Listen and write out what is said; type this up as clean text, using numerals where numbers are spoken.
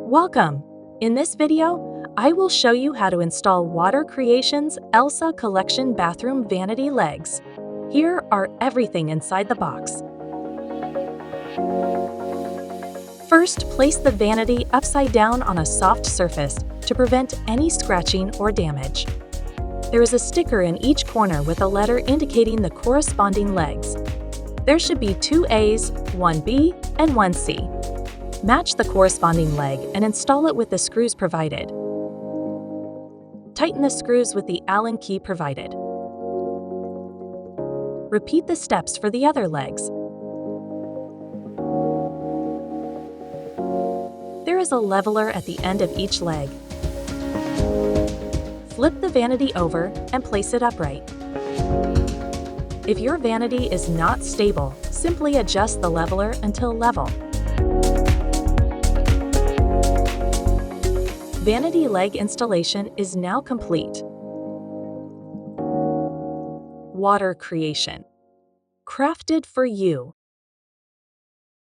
Welcome! In this video, I will show you how to install Water Creations Elsa Collection Bathroom Vanity Legs. Here are everything inside the box. First, place the vanity upside down on a soft surface to prevent any scratching or damage. There is a sticker in each corner with a letter indicating the corresponding legs. There should be 2 A's, 1 B, and 1 C. Match the corresponding leg and install it with the screws provided. Tighten the screws with the Allen key provided. Repeat the steps for the other legs. There is a leveler at the end of each leg. Flip the vanity over and place it upright. If your vanity is not stable, simply adjust the leveler until level. Vanity leg installation is now complete. Water Creation. Crafted for you.